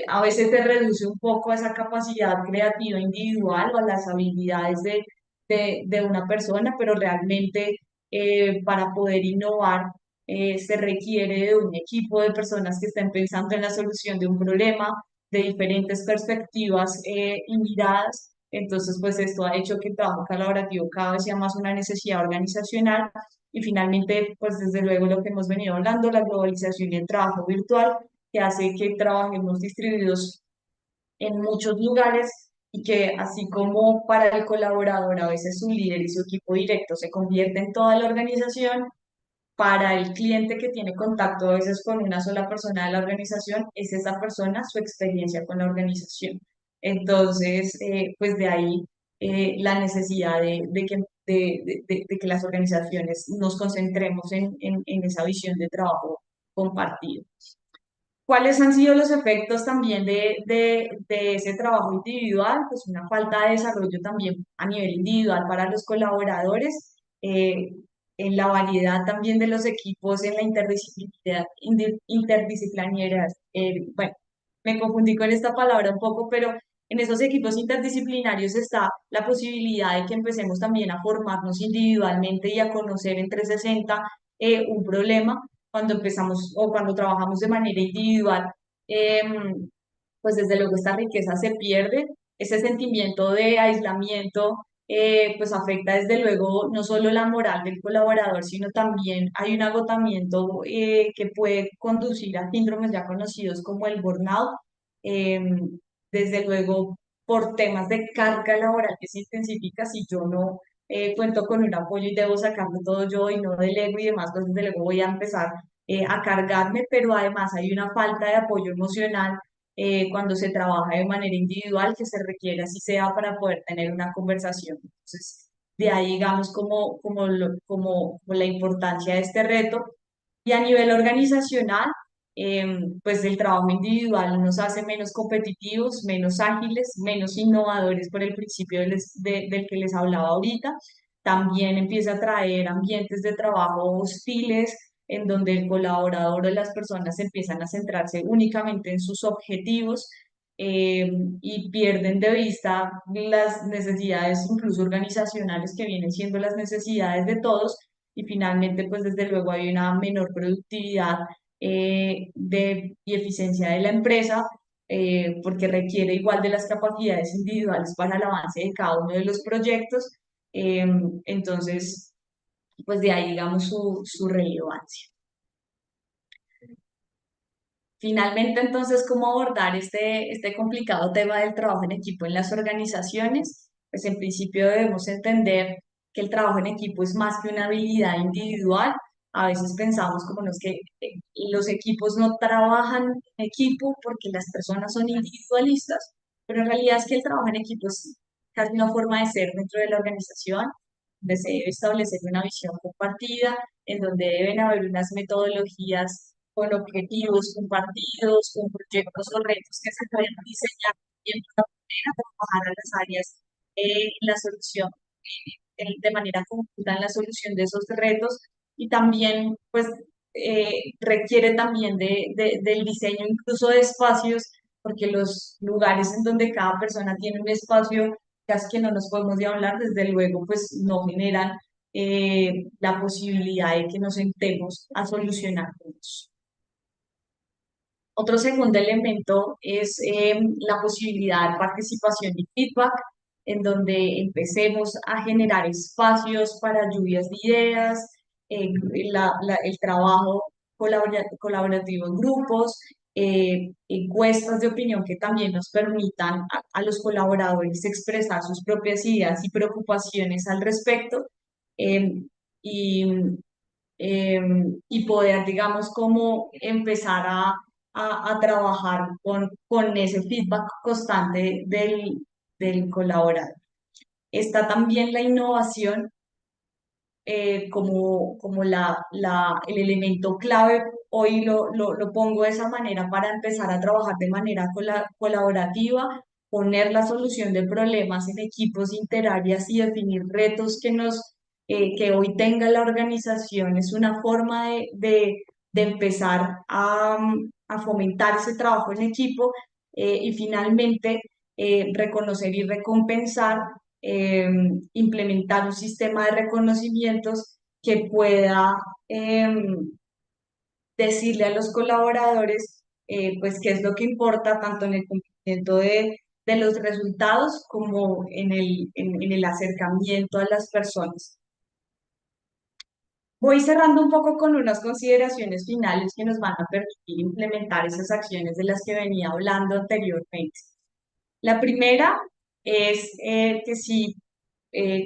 a veces se reduce un poco a esa capacidad creativa individual o a las habilidades de una persona, pero realmente para poder innovar se requiere de un equipo de personas que estén pensando en la solución de un problema, de diferentes perspectivas y miradas. Entonces, pues esto ha hecho que el trabajo colaborativo cada vez sea más una necesidad organizacional y finalmente, pues desde luego lo que hemos venido hablando, la globalización y el trabajo virtual, que hace que trabajemos distribuidos en muchos lugares y que así como para el colaborador a veces su líder y su equipo directo se convierte en toda la organización, para el cliente que tiene contacto a veces con una sola persona de la organización, es esa persona su experiencia con la organización. Entonces, pues de ahí la necesidad de que las organizaciones nos concentremos en esa visión de trabajo compartido. ¿Cuáles han sido los efectos también de ese trabajo individual? Pues una falta de desarrollo también a nivel individual para los colaboradores, en la variedad también de los equipos, en la interdisciplinaridad. Bueno, me confundí con esta palabra un poco, pero en esos equipos interdisciplinarios está la posibilidad de que empecemos también a formarnos individualmente y a conocer en 360 un problema cuando empezamos o cuando trabajamos de manera individual, pues desde luego esta riqueza se pierde, ese sentimiento de aislamiento, pues afecta desde luego no solo la moral del colaborador, sino también hay un agotamiento que puede conducir a síndromes ya conocidos como el burnout, desde luego por temas de carga laboral que se intensifica si yo no cuento con un apoyo y debo sacarlo todo yo y no delego y demás, pues desde luego voy a empezar a cargarme, pero además hay una falta de apoyo emocional cuando se trabaja de manera individual que se requiere así sea para poder tener una conversación. Entonces, de ahí digamos como la importancia de este reto. Y a nivel organizacional, pues el trabajo individual nos hace menos competitivos, menos ágiles, menos innovadores por el principio del que les hablaba ahorita. También empieza a traer ambientes de trabajo hostiles, en donde el colaborador o las personas empiezan a centrarse únicamente en sus objetivos, y pierden de vista las necesidades incluso organizacionales que vienen siendo las necesidades de todos y finalmente pues desde luego hay una menor productividad y eficiencia de la empresa porque requiere igual de las capacidades individuales para el avance de cada uno de los proyectos. eh, entonces, pues de ahí digamos su relevancia. Finalmente, entonces, ¿cómo abordar este complicado tema del trabajo en equipo en las organizaciones? Pues en principio debemos entender que el trabajo en equipo es más que una habilidad individual. A veces pensamos como no es que los equipos no trabajan en equipo porque las personas son individualistas, pero en realidad es que el trabajo en equipo es casi una forma de ser dentro de la organización, donde se debe establecer una visión compartida, en donde deben haber unas metodologías con objetivos compartidos, con proyectos o retos que se pueden diseñar y de una manera trabajar a las áreas en la solución, de manera conjunta en la solución de esos retos y también pues requiere también del diseño incluso de espacios porque los lugares en donde cada persona tiene un espacio casi que no nos podemos de hablar, desde luego pues no generan la posibilidad de que nos sentemos a solucionar juntos. Otro segundo elemento es la posibilidad de participación y feedback, en donde empecemos a generar espacios para lluvias de ideas, eh, el trabajo colaborativo en grupos, encuestas de opinión que también nos permitan a los colaboradores expresar sus propias ideas y preocupaciones al respecto. em, y y poder, digamos, como empezar a trabajar con ese feedback constante del colaborador. Está también la innovación como el elemento clave. Hoy lo pongo de esa manera para empezar a trabajar de manera colaborativa, poner la solución de problemas en equipos interáreas y definir retos que hoy tenga la organización. Es una forma de empezar a fomentar ese trabajo en equipo y finalmente reconocer y recompensar eh, implementar un sistema de reconocimientos que pueda decirle a los colaboradores pues qué es lo que importa tanto en el cumplimiento de los resultados como en el acercamiento a las personas. Voy cerrando un poco con unas consideraciones finales que nos van a permitir implementar esas acciones de las que venía hablando anteriormente. La primera es que si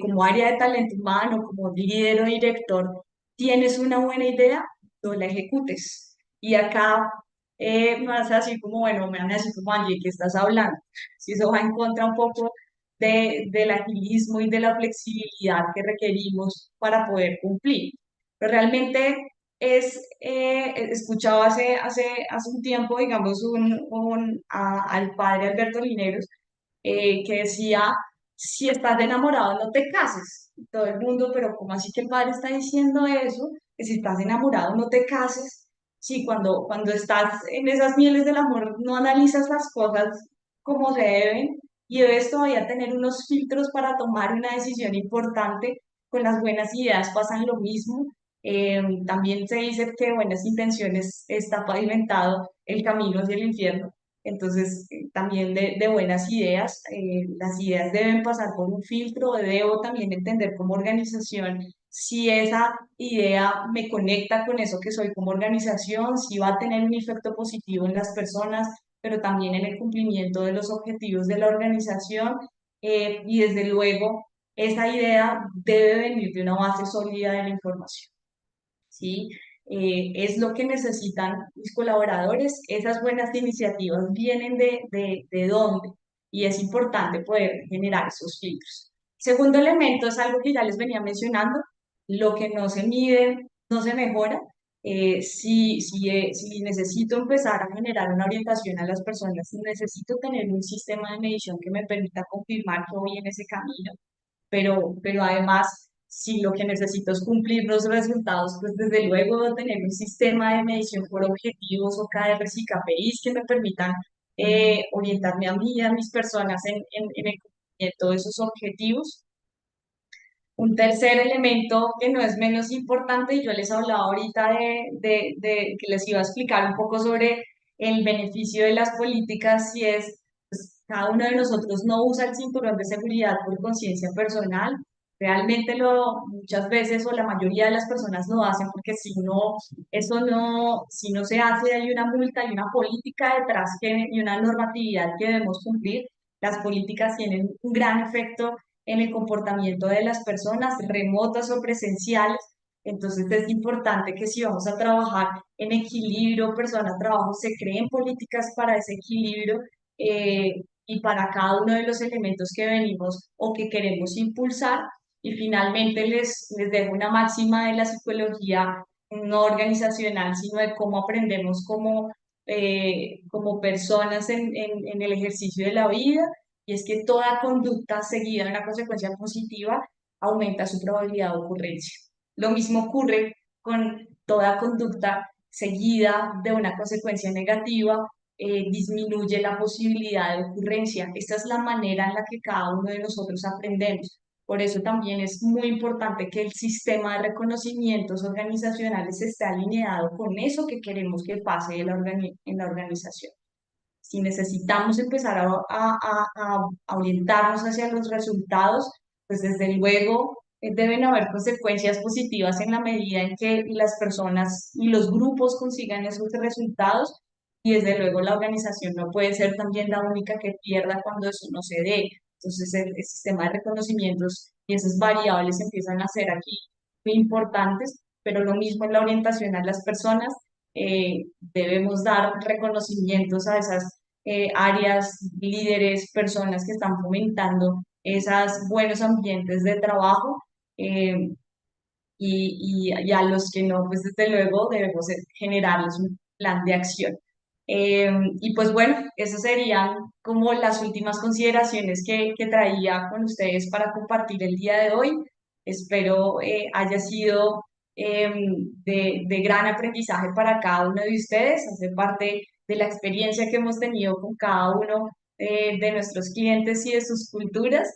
como área de talento humano, como líder o director, tienes una buena idea, no la ejecutes. Y acá me vas a decir como, bueno, me van a decir como, Angie, ¿qué estás hablando? Si eso va en contra un poco del agilismo y de la flexibilidad que requerimos para poder cumplir. Pero realmente escuchaba hace un tiempo, digamos, al padre Alberto Lineros, que decía, si estás enamorado, no te cases. Y todo el mundo, pero ¿cómo así que el padre está diciendo eso? Que si estás enamorado, no te cases. Sí, cuando estás en esas mieles del amor, no analizas las cosas como se deben y debes todavía tener unos filtros para tomar una decisión importante. Con las buenas ideas pasan lo mismo. También se dice que buenas intenciones está pavimentado el camino hacia el infierno. Entonces, también de buenas ideas, las ideas deben pasar por un filtro, debo también entender como organización si esa idea me conecta con eso que soy como organización, si va a tener un efecto positivo en las personas, pero también en el cumplimiento de los objetivos de la organización. Y desde luego, esa idea debe venir de una base sólida de la información. ¿Sí? Es lo que necesitan mis colaboradores. Esas buenas iniciativas vienen de dónde y es importante poder generar esos filtros. Segundo elemento es algo que ya les venía mencionando, lo que no se mide no se mejora. Si necesito empezar a generar una orientación a las personas, necesito tener un sistema de medición que me permita confirmar que voy en ese camino, pero además, si lo que necesito es cumplir los resultados, pues desde luego tener un sistema de medición por objetivos o KRs y KPIs que me permitan orientarme a mí y a mis personas en el cumplimiento de esos objetivos. Un tercer elemento que no es menos importante, y yo les hablaba ahorita de que les iba a explicar un poco sobre el beneficio de las políticas, y es, pues, cada uno de nosotros no usa el cinturón de seguridad por conciencia personal. Realmente muchas veces o la mayoría de las personas lo hacen porque si no se hace, hay una multa, hay una política detrás y una normatividad que debemos cumplir. Las políticas tienen un gran efecto en el comportamiento de las personas, remotas o presenciales. Entonces es importante que si vamos a trabajar en equilibrio persona-trabajo, se creen políticas para ese equilibrio, y para cada uno de los elementos que venimos o que queremos impulsar. Y finalmente les dejo una máxima de la psicología no organizacional, sino de cómo aprendemos como personas en el ejercicio de la vida, y es que toda conducta seguida de una consecuencia positiva aumenta su probabilidad de ocurrencia. Lo mismo ocurre con toda conducta seguida de una consecuencia negativa, disminuye la posibilidad de ocurrencia. Esta es la manera en la que cada uno de nosotros aprendemos. Por eso también es muy importante que el sistema de reconocimientos organizacionales esté alineado con eso que queremos que pase en la organización. Si necesitamos empezar a orientarnos hacia los resultados, pues desde luego deben haber consecuencias positivas en la medida en que las personas y los grupos consigan esos resultados, y desde luego la organización no puede ser también la única que pierda cuando eso no se dé. Entonces el sistema de reconocimientos y esas variables empiezan a ser aquí muy importantes, pero lo mismo en la orientación a las personas. Debemos dar reconocimientos a esas áreas, líderes, personas que están fomentando esos buenos ambientes de trabajo, eh, y a los que no, pues desde luego debemos generarles un plan de acción. Y pues bueno, esas serían como las últimas consideraciones que traía con ustedes para compartir el día de hoy. Espero haya sido de gran aprendizaje para cada uno de ustedes, hace parte de la experiencia que hemos tenido con cada uno de nuestros clientes y de sus culturas,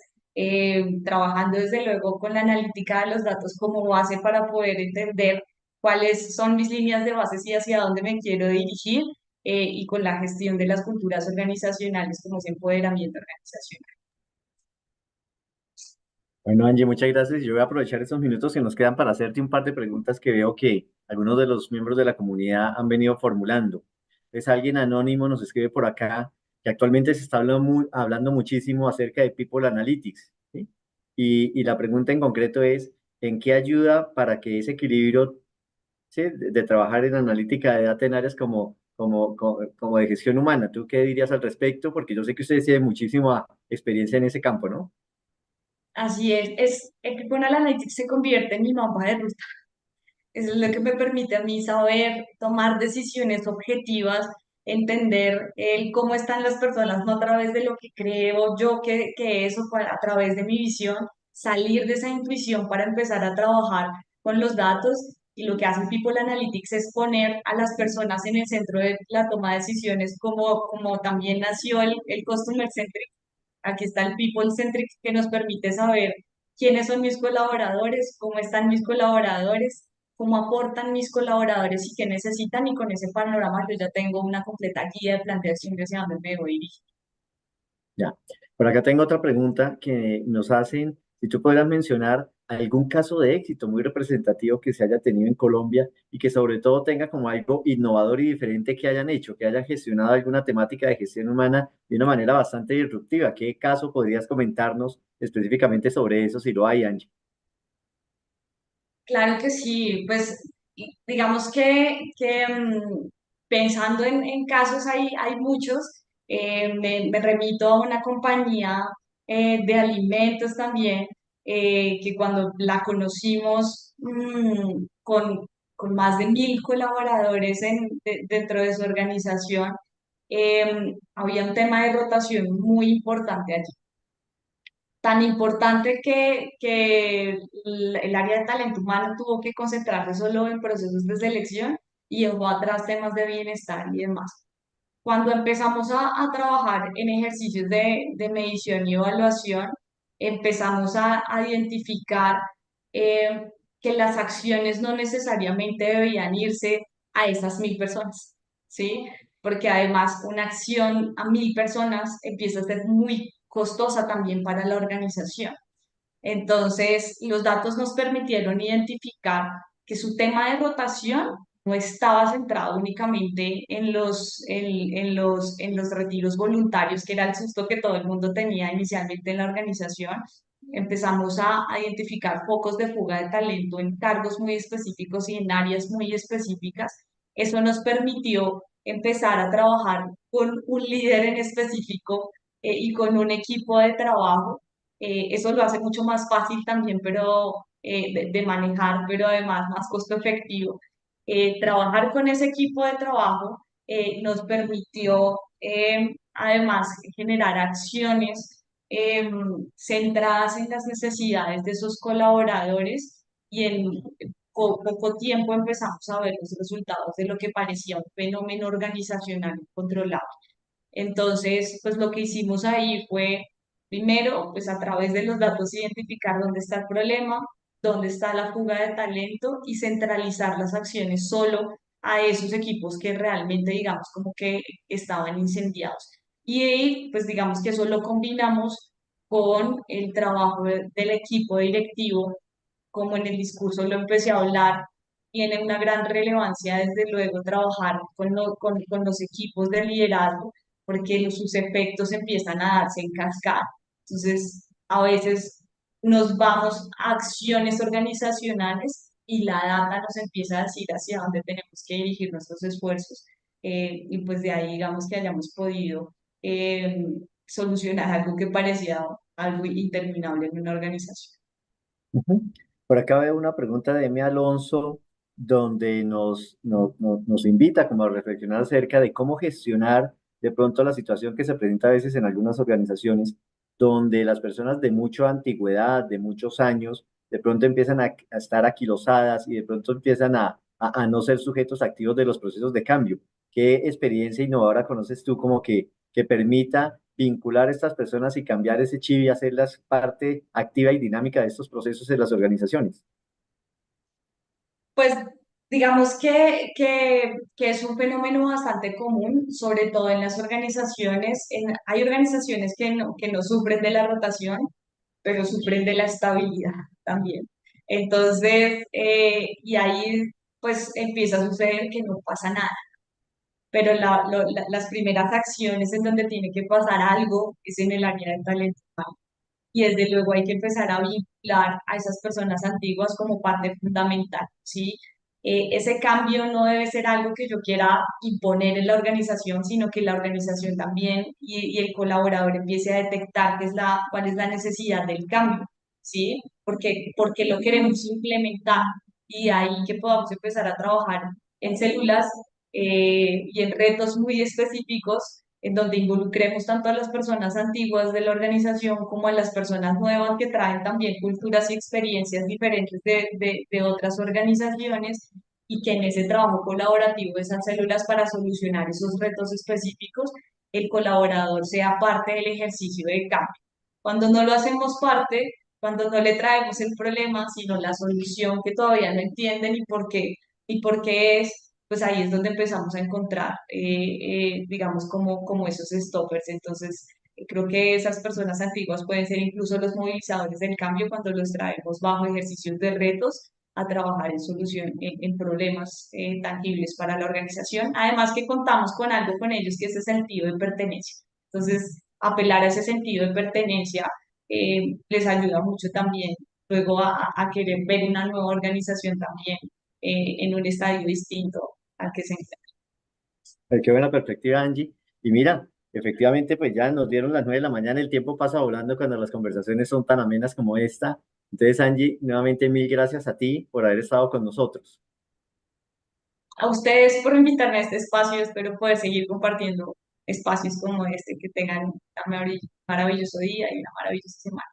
trabajando desde luego con la analítica de los datos como base para poder entender cuáles son mis líneas de bases y hacia dónde me quiero dirigir, y con la gestión de las culturas organizacionales como ese empoderamiento organizacional. Bueno, Angie, muchas gracias. Yo voy a aprovechar estos minutos que nos quedan para hacerte un par de preguntas que veo que algunos de los miembros de la comunidad han venido formulando. Es alguien anónimo, nos escribe por acá, que actualmente se está hablando muchísimo acerca de People Analytics, ¿sí? Y la pregunta en concreto es, ¿en qué ayuda para que ese equilibrio, ¿sí?, de trabajar en analítica de data en áreas como de gestión humana? ¿Tú qué dirías al respecto? Porque yo sé que ustedes tienen muchísima experiencia en ese campo, ¿no? Así es Equipo Analytics se convierte en mi mapa de ruta. Eso es lo que me permite a mí saber tomar decisiones objetivas, entender cómo están las personas, no a través de lo que creo yo que es, o a través de mi visión, salir de esa intuición para empezar a trabajar con los datos. Y lo que hace People Analytics es poner a las personas en el centro de la toma de decisiones, como también nació el Customer Centric. Aquí está el People Centric, que nos permite saber quiénes son mis colaboradores, cómo están mis colaboradores, cómo aportan mis colaboradores y qué necesitan, y con ese panorama yo ya tengo una completa guía de plan de acción de hacia dónde me voy a dirigir. Ya. Por acá tengo otra pregunta que nos hacen. Si tú podrías mencionar algún caso de éxito muy representativo que se haya tenido en Colombia y que sobre todo tenga como algo innovador y diferente que hayan hecho, que hayan gestionado alguna temática de gestión humana de una manera bastante disruptiva. ¿Qué caso podrías comentarnos específicamente sobre eso, si lo hay, Angie? Claro que sí, pues digamos que pensando en casos hay muchos. Me remito a una compañía de alimentos también, que cuando la conocimos, con más de 1.000 colaboradores dentro de su organización, había un tema de rotación muy importante allí, tan importante que el área de talento humano tuvo que concentrarse solo en procesos de selección y dejó atrás temas de bienestar y demás. Cuando empezamos a trabajar en ejercicios de medición y evaluación, empezamos a identificar eh, que las acciones no necesariamente debían irse a esas 1.000 personas, ¿sí? Porque además una acción a 1.000 personas empieza a ser muy costosa también para la organización. Entonces, los datos nos permitieron identificar que su tema de rotación no estaba centrado únicamente en los retiros voluntarios, que era el susto que todo el mundo tenía inicialmente en la organización. Empezamos a identificar focos de fuga de talento en cargos muy específicos y en áreas muy específicas. Eso nos permitió empezar a trabajar con un líder en específico y con un equipo de trabajo. Eso lo hace mucho más fácil también, pero de manejar, pero además más costo efectivo. Trabajar con ese equipo de trabajo nos permitió además generar acciones centradas en las necesidades de esos colaboradores y en poco tiempo empezamos a ver los resultados de lo que parecía un fenómeno organizacional controlado. Entonces, pues lo que hicimos ahí fue, primero, pues a través de los datos, identificar dónde está el problema, dónde está la fuga de talento y centralizar las acciones solo a esos equipos que realmente, digamos, como que estaban incendiados. Y ahí, pues digamos que eso lo combinamos con el trabajo del equipo directivo, como en el discurso lo empecé a hablar, tiene una gran relevancia desde luego trabajar con los equipos de liderazgo, porque sus efectos empiezan a darse en cascada. Entonces, a veces nos vamos a acciones organizacionales y la data nos empieza a decir hacia dónde tenemos que dirigir nuestros esfuerzos. Y pues de ahí, digamos que hayamos podido solucionar algo que parecía algo interminable en una organización. Ujú. Por acá veo una pregunta de Emi Alonso donde nos invita como a reflexionar acerca de cómo gestionar de pronto la situación que se presenta a veces en algunas organizaciones donde las personas de mucha antigüedad, de muchos años, de pronto empiezan a estar aquilosadas y de pronto empiezan a no ser sujetos activos de los procesos de cambio. ¿Qué experiencia innovadora conoces tú como que permita vincular a estas personas y cambiar ese chip y hacerlas parte activa y dinámica de estos procesos en las organizaciones? Pues digamos que es un fenómeno bastante común, sobre todo en las organizaciones. Hay organizaciones que no sufren de la rotación, pero sufren de la estabilidad también. Entonces, y ahí pues empieza a suceder que no pasa nada, pero las primeras acciones en donde tiene que pasar algo es en el área de talento humano. Y desde luego hay que empezar a vincular a esas personas antiguas como parte fundamental, ¿sí? Ese cambio no debe ser algo que yo quiera imponer en la organización, sino que la organización también y el colaborador empiece a detectar cuál es la necesidad del cambio, ¿sí? Porque lo queremos implementar y ahí que podamos empezar a trabajar en células y en retos muy específicos en donde involucremos tanto a las personas antiguas de la organización como a las personas nuevas que traen también culturas y experiencias diferentes de otras organizaciones y que en ese trabajo colaborativo de esas células para solucionar esos retos específicos, el colaborador sea parte del ejercicio de cambio. Cuando no lo hacemos parte, cuando no le traemos el problema, sino la solución que todavía no entienden y por qué es, pues ahí es donde empezamos a encontrar, digamos, como esos stoppers. Entonces, creo que esas personas antiguas pueden ser incluso los movilizadores del cambio cuando los traemos bajo ejercicios de retos a trabajar en solución, en problemas tangibles para la organización. Además que contamos con algo con ellos que es ese sentido de pertenencia. Entonces, apelar a ese sentido de pertenencia les ayuda mucho también luego a querer ver una nueva organización también en un estadio distinto al que se encuentra. Qué buena perspectiva, Angie. Y mira, efectivamente, pues ya nos dieron las 9 de la mañana, el tiempo pasa volando cuando las conversaciones son tan amenas como esta. Entonces, Angie, nuevamente mil gracias a ti por haber estado con nosotros. A ustedes por invitarme a este espacio, espero poder seguir compartiendo espacios como este, que tengan un maravilloso día y una maravillosa semana.